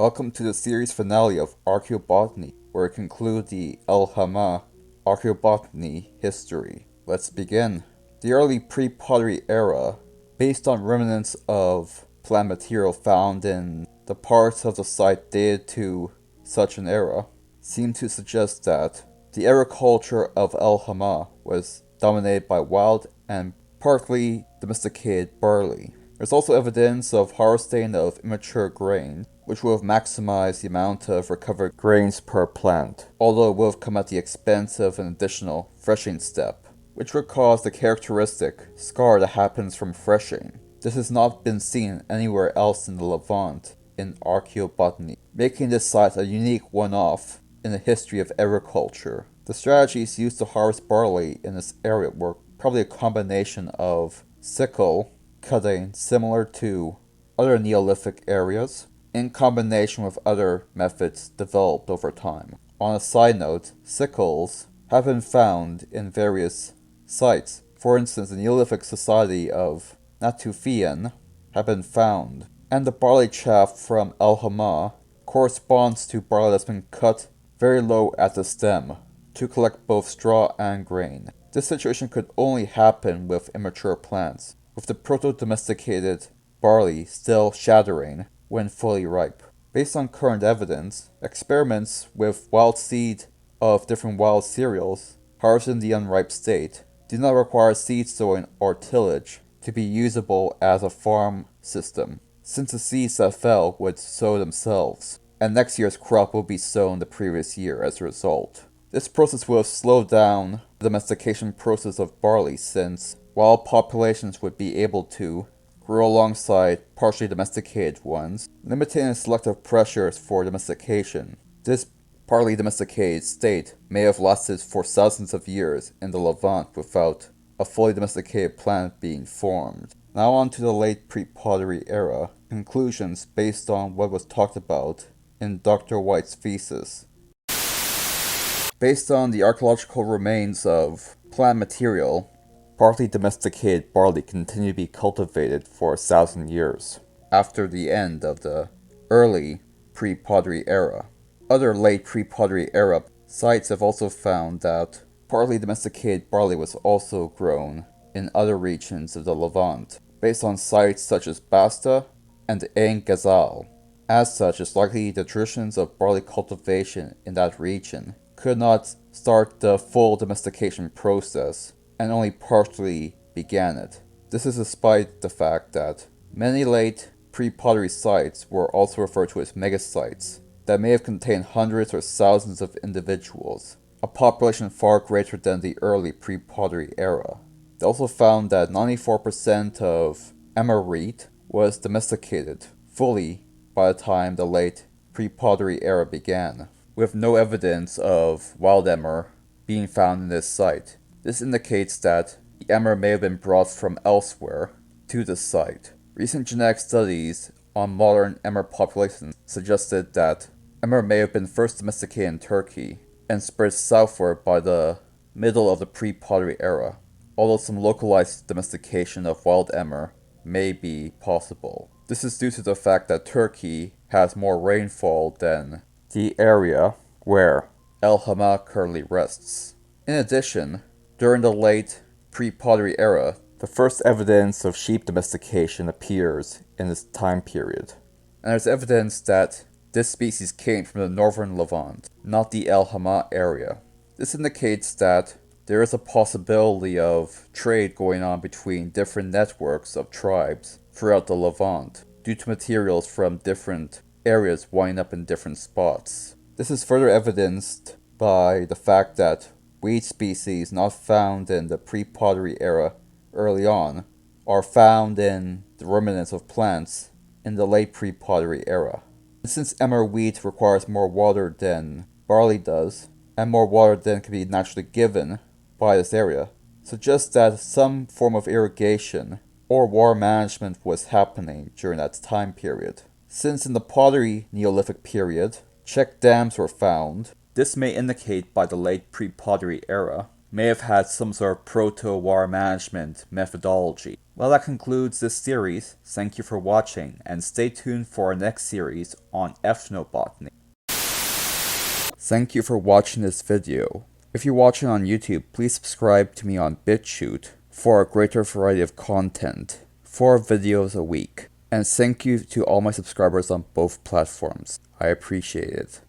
Welcome to the series finale of Archeobotany, where we conclude the EL-HEMMEH Archeobotany history. Let's begin. The early pre-pottery era, based on remnants of plant material found in the parts of the site dated to such an era, seem to suggest that the agriculture of EL-HEMMEH was dominated by wild and partly domesticated barley. There's also evidence of harvesting of immature grain, which would have maximized the amount of recovered grains per plant, although it would have come at the expense of an additional threshing step, which would cause the characteristic scar that happens from threshing. This has not been seen anywhere else in the Levant in Archeobotany, making this site a unique one-off in the history of agriculture. The strategies used to harvest barley in this area were probably a combination of sickle cutting similar to other Neolithic areas, in combination with other methods developed over time. On a side note, sickles have been found in various sites. For instance, the Neolithic society of Natufian have been found, and the barley chaff from EL-HEMMEH corresponds to barley that's been cut very low at the stem to collect both straw and grain. This situation could only happen with immature plants, with the proto-domesticated barley still shattering when fully ripe. Based on current evidence, experiments with wild seed of different wild cereals harvested in the unripe state do not require seed sowing or tillage to be usable as a farm system, since the seeds that fell would sow themselves, and next year's crop will be sown the previous year as a result. This process will have slowed down the domestication process of barley, since wild populations would be able to grow alongside partially domesticated ones, limiting the selective pressures for domestication. This partly domesticated state may have lasted for thousands of years in the Levant without a fully domesticated plant being formed. Now on to the late pre-pottery era, conclusions based on what was talked about in Dr. White's thesis. Based on the archaeological remains of plant material, partly domesticated barley continued to be cultivated for 1,000 years after the end of the early pre-pottery era. Other late pre-pottery era sites have also found that partly domesticated barley was also grown in other regions of the Levant, based on sites such as Basta and Ain Ghazal. As such, it's likely the traditions of barley cultivation in that region could not start the full domestication process and only partially began it. This is despite the fact that many late pre-pottery sites were also referred to as megasites that may have contained hundreds or thousands of individuals, a population far greater than the early pre-pottery era. They also found that 94% of emmer wheat was domesticated fully by the time the late pre-pottery era began, with no evidence of wild emmer being found in this site. This indicates that the emmer may have been brought from elsewhere to the site. Recent genetic studies on modern emmer populations suggested that emmer may have been first domesticated in Turkey and spread southward by the middle of the pre-pottery era, although some localized domestication of wild emmer may be possible. This is due to the fact that Turkey has more rainfall than the area where EL-HEMMEH currently rests. In addition, during the late pre-pottery era, the first evidence of sheep domestication appears in this time period, and there's evidence that this species came from the northern Levant, not the EL-HEMMEH area. This indicates that there is a possibility of trade going on between different networks of tribes throughout the Levant, due to materials from different areas winding up in different spots. This is further evidenced by the fact that weed species not found in the pre-pottery era early on are found in the remnants of plants in the late pre-pottery era. And since emmer wheat requires more water than barley does, and more water than can be naturally given by this area, suggests that some form of irrigation or water management was happening during that time period. Since in the pottery Neolithic period, check dams were found, this may indicate by the late pre-pottery era may have had some sort of proto-water management methodology Well, that concludes this series. Thank you for watching, and stay tuned for our next series on Ethnobotany. Thank you for watching this video. If you're watching on YouTube, please subscribe to me on BitChute for a greater variety of content, 4 videos a week. And thank you to all my subscribers on both platforms. I appreciate it.